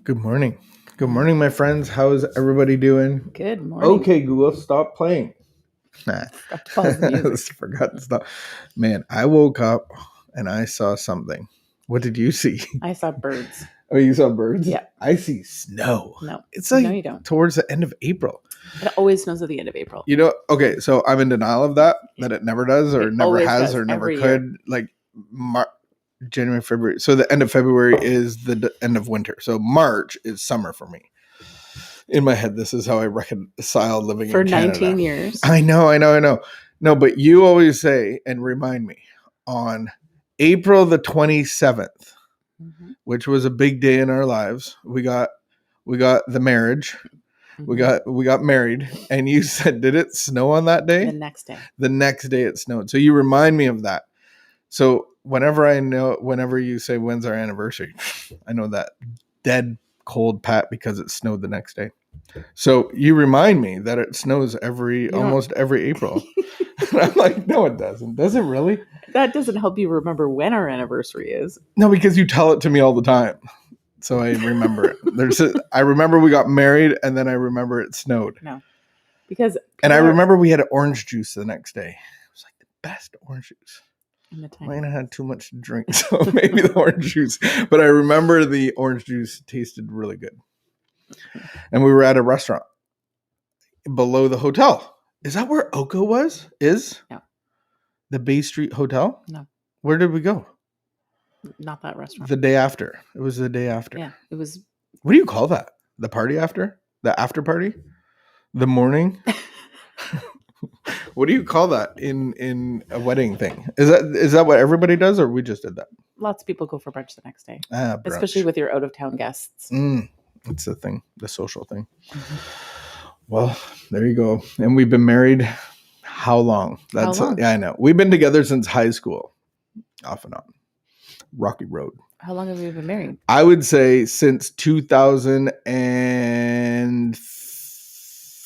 Good morning. Good morning, my friends. How's everybody doing? Good morning. Okay, Google, stop playing. Nah. Forgot to pause the music. Forgot to stop. Man, I woke up and I saw something. What did you see? I saw birds. Oh, you saw birds? Yeah. I see snow. No. It's like No, you don't. towards the end of April. It always snows at the end of April. You know, okay, so I'm in denial of that it never does or It never always has does, or never every could. year. Like January, February. So the end of February is the end of winter. So March is summer for me. In my head, this is how I reconcile living For in Canada. 19 years. I know. No, but you always say and remind me on April the 27th, which was a big day in our lives. We got the marriage. We got married, and you said, did it snow on that day? The next day. The next day it snowed. So you remind me of that. So whenever you say when's our anniversary, I know that dead cold pat because it snowed the next day. So you remind me that it snows almost every April. And I'm like, no, it doesn't. Does it really? That doesn't help you remember when our anniversary is. No, because you tell it to me all the time. So I remember it. I remember we got married, and then I remember it snowed. No. Because I remember we had orange juice the next day. It was like the best orange juice. Might have had too much to drink, so maybe the orange juice. But I remember the orange juice tasted really good. And we were at a restaurant below the hotel. Is that where Oko was? No. The Bay Street Hotel? No. Where did we go? Not that restaurant. The day after. It was the day after. Yeah, it was. What do you call that? The party after? The after party? The morning? What do you call that in a wedding thing? Is that what everybody does, or we just did that? Lots of people go for brunch the next day. Brunch. Especially with your out-of-town guests. It's the thing, the social thing. Well, there you go. And we've been married how long? How long? Yeah, I know. We've been together since high school, off and on. Rocky road. How long have you been married? I would say since 2000 and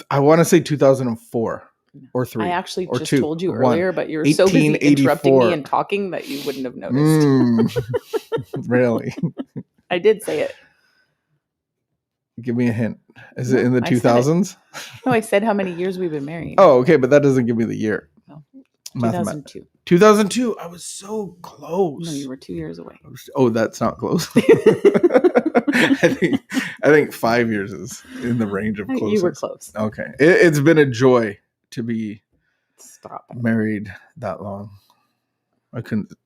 I want to say 2004 or 3. I actually or just 2, told you or 1. earlier, but you were so busy interrupting 1884. me and talking that you wouldn't have noticed. Really? I did say it. Give me a hint. Is it in the 2000s? No, I said how many years we've been married. Oh, okay, but that doesn't give me the year. No. 2002. 2002. I was so close. No, you were 2 years away. Oh, that's not close. I think 5 years is in the range of close. You were close. Okay. It's been a joy to be married that long. I consider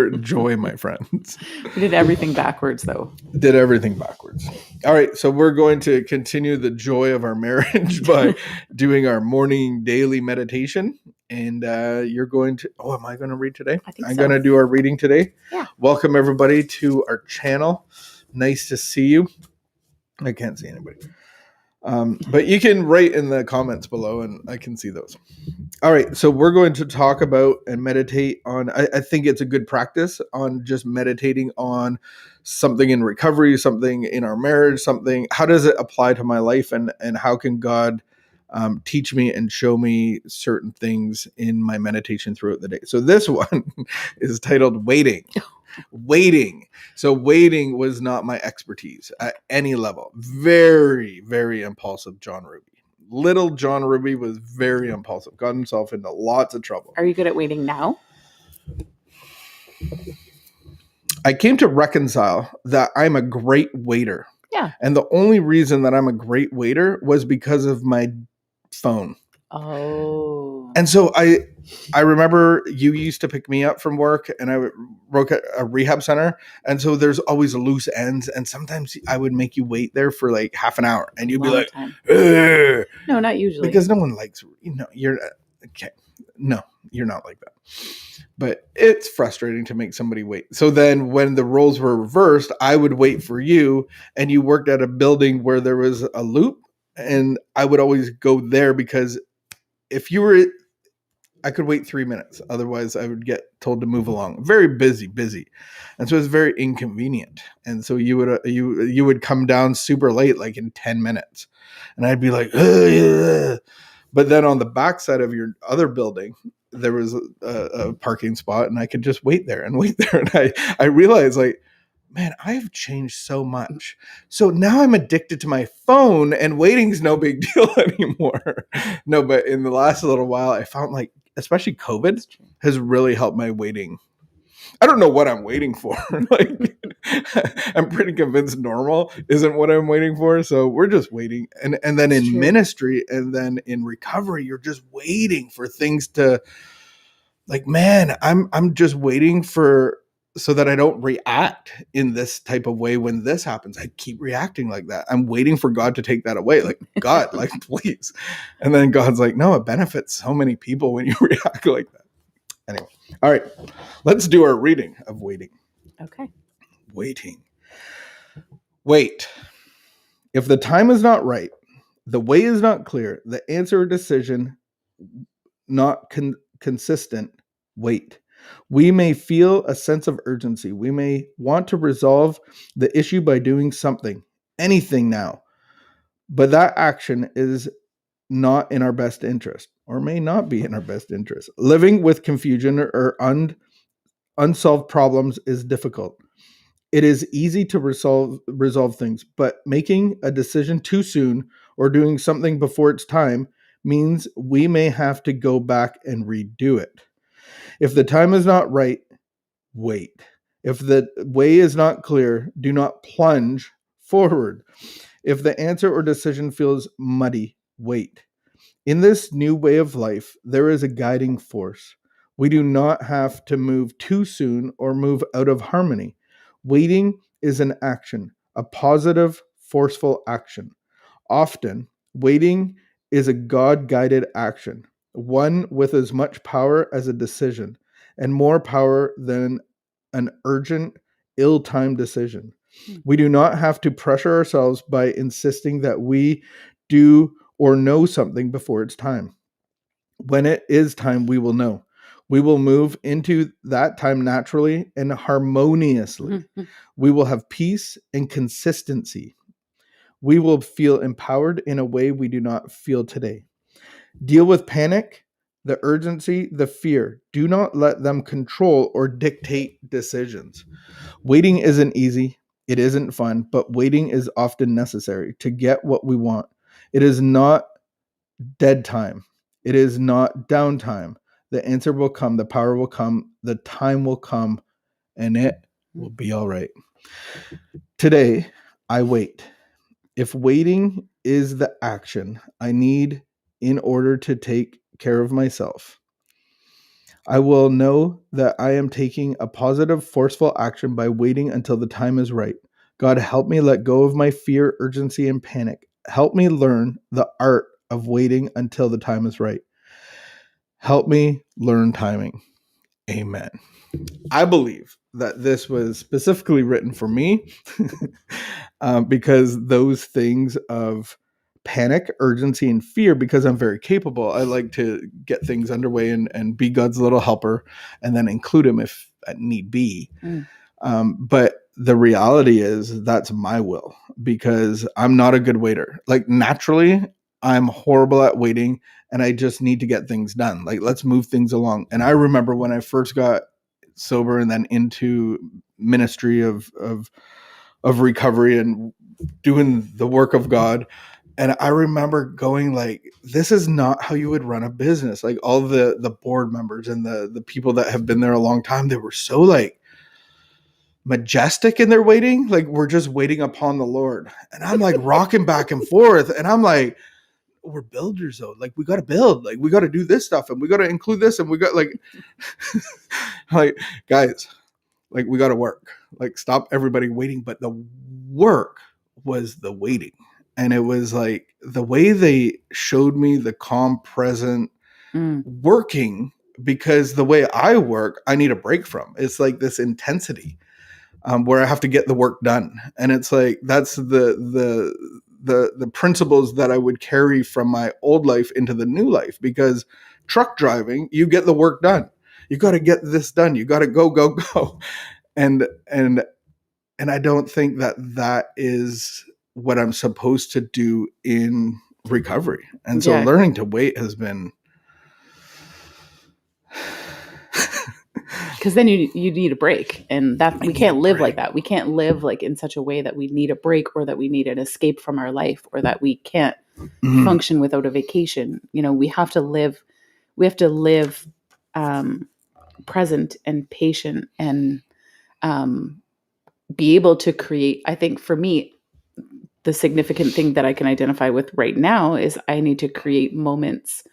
it joy, my friends. We did everything backwards, though. Did everything backwards. All right, so we're going to continue the joy of our marriage by doing our morning daily meditation. And you're going to... Oh, am I going to read today? I think I'm going to do our reading today. Yeah. Welcome, everybody, to our channel. Nice to see you. I can't see anybody. But you can write in the comments below and I can see those. All right. So we're going to talk about and meditate on, I think it's a good practice on just meditating on something in recovery, something in our marriage, something, how does it apply to my life and how can God teach me and show me certain things in my meditation throughout the day. So this one is titled Waiting. Waiting. So waiting was not my expertise at any level. Very, very impulsive John Ruby. Little John Ruby was very impulsive. Got himself into lots of trouble. Are you good at waiting now? I came to reconcile that I'm a great waiter. Yeah. And the only reason that I'm a great waiter was because of my phone. Oh. And so I remember you used to pick me up from work and I work at a rehab center. And so there's always loose ends. And sometimes I would make you wait there for like half an hour and you'd be like, ugh. No, not usually. Because no one likes, you're okay. No, you're not like that. But it's frustrating to make somebody wait. So then when the roles were reversed, I would wait for you and you worked at a building where there was a loop and I would always go there because if you were, I could wait 3 minutes. Otherwise, I would get told to move along. Very busy. And so it's very inconvenient. And so you would come down super late, like in 10 minutes. And I'd be like, ugh. But then on the backside of your other building, there was a parking spot and I could just wait there. And I realized like man, I've changed so much. So now I'm addicted to my phone and waiting's no big deal anymore. No, but in the last little while, I found like, especially COVID has really helped my waiting. I don't know what I'm waiting for. Like, I'm pretty convinced normal isn't what I'm waiting for. So we're just waiting. And then It's in true. ministry and then in recovery, you're just waiting for things to, like, man, I'm just waiting for, so that I don't react in this type of way when this happens. I keep reacting like that. I'm waiting for God to take that away. Like, God, like, please. And then God's like, no, it benefits so many people when you react like that. Anyway, all right, let's do our reading of waiting. Okay. Waiting. Wait. If the time is not right, the way is not clear, the answer or decision not consistent, wait. We may feel a sense of urgency. We may want to resolve the issue by doing something, anything now. But that action is not in our best interest, or may not be in our best interest. Living with confusion or unsolved problems is difficult. It is easy to resolve things, but making a decision too soon or doing something before it's time means we may have to go back and redo it. If the time is not right, wait. If the way is not clear, do not plunge forward. If the answer or decision feels muddy, wait. In this new way of life, there is a guiding force. We do not have to move too soon or move out of harmony. Waiting is an action, a positive, forceful action. Often, waiting is a God guided action, one with as much power as a decision, and more power than an urgent, ill timed decision. We do not have to pressure ourselves by insisting that we do or know something before it's time. When it is time, we will know. We will move into that time naturally and harmoniously. We will have peace and consistency. We will feel empowered in a way we do not feel today. Deal with panic, the urgency, the fear. Do not let them control or dictate decisions. Waiting isn't easy. It isn't fun, but waiting is often necessary to get what we want. It is not dead time. It is not downtime. The answer will come, the power will come, the time will come, and it will be all right. Today, I wait. If waiting is the action I need in order to take care of myself, I will know that I am taking a positive, forceful action by waiting until the time is right. God, help me let go of my fear, urgency, and panic. Help me learn the art of waiting until the time is right. Help me learn timing. Amen. I believe that this was specifically written for me because those things of panic, urgency, and fear, because I'm very capable, I like to get things underway and be God's little helper and then include him if need be. But the reality is that's my will because I'm not a good waiter. Like naturally, I'm horrible at waiting and I just need to get things done. Like let's move things along. And I remember when I first got sober and then into ministry of recovery and doing the work of God. And I remember going like, this is not how you would run a business. Like all the board members and the people that have been there a long time, they were so like majestic in their waiting. Like we're just waiting upon the Lord. And I'm like rocking back and forth. And I'm like, we're builders though. Like we got to build, like we got to do this stuff and we got to include this. And we got like, like guys, like we got to work, like stop everybody waiting. But the work was the waiting. And it was like the way they showed me the calm, present working, because the way I work, I need a break from. It's like this intensity where I have to get the work done. And it's like, that's the principles that I would carry from my old life into the new life, because truck driving, you get the work done. You got to get this done. You got to go. And I don't think that is what I'm supposed to do in recovery. And so learning to wait has been because then you need a break, and that we can't live like that. We can't live like in such a way that we need a break, or that we need an escape from our life, or that we can't function without a vacation. We have to live present and patient, and be able to create. I think for me, the significant thing that I can identify with right now is I need to create moments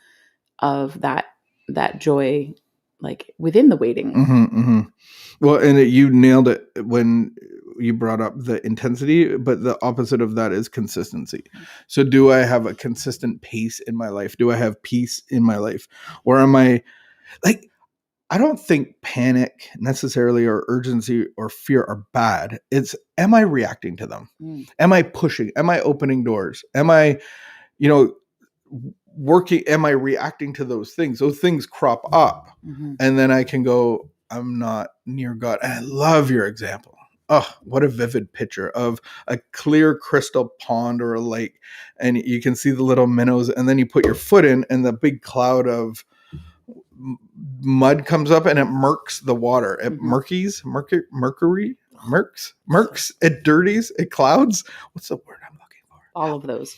of that joy, like within the waiting. Well, and you nailed it when you brought up the intensity, but the opposite of that is consistency. So do I have a consistent pace in my life? Do I have peace in my life? Or am I like, I don't think panic necessarily, or urgency or fear are bad. It's, am I reacting to them? Am I pushing? Am I opening doors? Am I, working? Am I reacting to those things? Those things crop up, and then I can go, I'm not near God. And I love your example. Oh, what a vivid picture of a clear crystal pond or a lake, and you can see the little minnows, and then you put your foot in, and the big cloud of mud comes up and it murks the water. It murks, it dirties, it clouds. What's the word I'm looking for? All of those.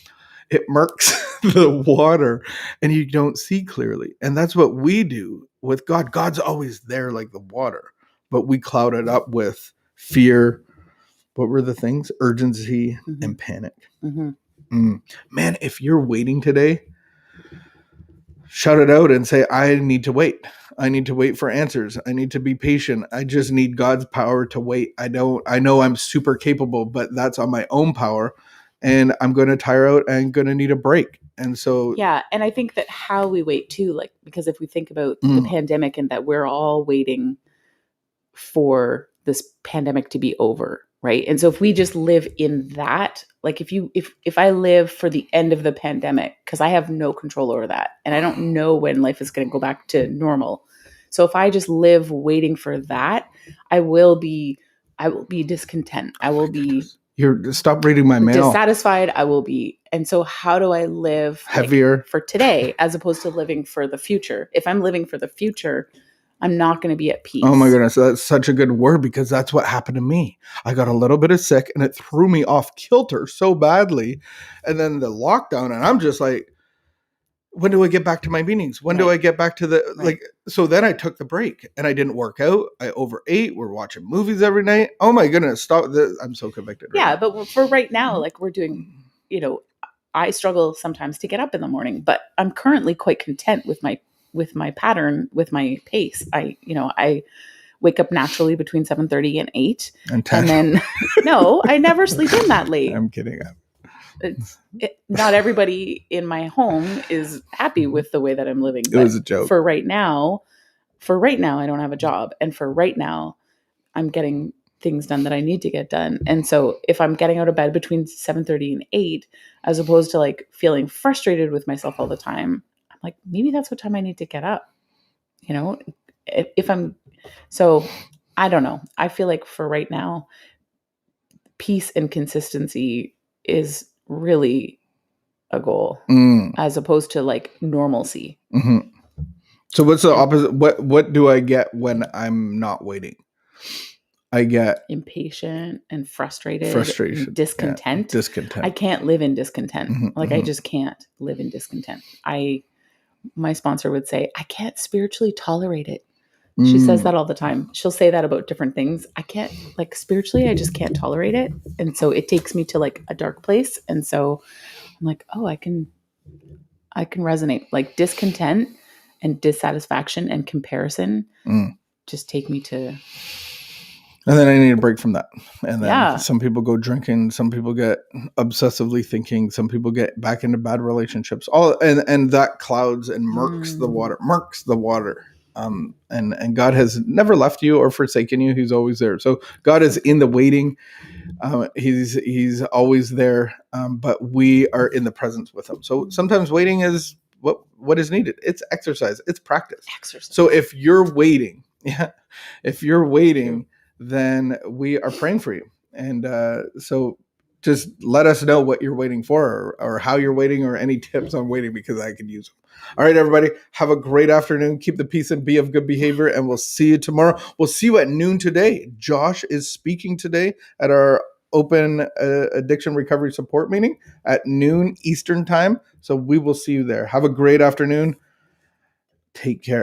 It murks the water, and you don't see clearly. And that's what we do with God. God's always there like the water, but we cloud it up with fear. What were the things? Urgency and panic. Man, if you're waiting today, shout it out and say, I need to wait. I need to wait for answers. I need to be patient. I just need God's power to wait. I know I'm super capable, but that's on my own power, and I'm going to tire out and going to need a break. And so, yeah. And I think that how we wait too, like, because if we think about the pandemic, and that we're all waiting for this pandemic to be over. Right. And so if we just live in that, like if I live for the end of the pandemic, because I have no control over that, and I don't know when life is going to go back to normal. So if I just live waiting for that, I will be discontent. I will be stop reading my mail. Dissatisfied. I will be. And so how do I live heavier for today as opposed to living for the future? If I'm living for the future, I'm not going to be at peace. Oh my goodness. That's such a good word, because that's what happened to me. I got a little bit of sick, and it threw me off kilter so badly. And then the lockdown, and I'm just like, when do I get back to my meetings? When do I get back to the, so then I took the break, and I didn't work out. I overate. We're watching movies every night. Oh my goodness. Stop this. I'm so convicted. Yeah. But for right now, like we're doing, I struggle sometimes to get up in the morning, but I'm currently quite content with my pattern, with my pace. I wake up naturally between 7:30 and 8. And 10. And then, no, I never sleep in that late. I'm kidding. Not everybody in my home is happy with the way that I'm living. It was a joke. For right now, I don't have a job. And for right now, I'm getting things done that I need to get done. And so if I'm getting out of bed between 7:30 and 8, as opposed to like feeling frustrated with myself all the time, I'm like, maybe that's what time I need to get up. So I don't know. I feel like for right now, peace and consistency is really a goal as opposed to like normalcy. So what's the opposite? What do I get when I'm not waiting? I get impatient and frustration, and discontent. I can't live in discontent. I just can't live in discontent. My sponsor would say, I can't spiritually tolerate it. She says that all the time. She'll say that about different things. I can't, like, spiritually, I just can't tolerate it. And so it takes me to like a dark place. And so I'm like, oh, I can resonate. Like discontent and dissatisfaction and comparison just take me to. And then I need a break from that. And then some people go drinking. Some people get obsessively thinking. Some people get back into bad relationships. And that clouds and murks the water. And God has never left you or forsaken you. He's always there. So God is in the waiting. He's always there. But we are in the presence with him. So sometimes waiting is what is needed. It's exercise. It's practice. So if you're waiting, then we are praying for you. And so just let us know what you're waiting for or how you're waiting or any tips on waiting, because I could use them. All right, everybody, have a great afternoon. Keep the peace and be of good behavior, and we'll see you tomorrow. We'll see you at noon today. Josh is speaking today at our open addiction recovery support meeting at noon Eastern time. So we will see you there. Have a great afternoon. Take care.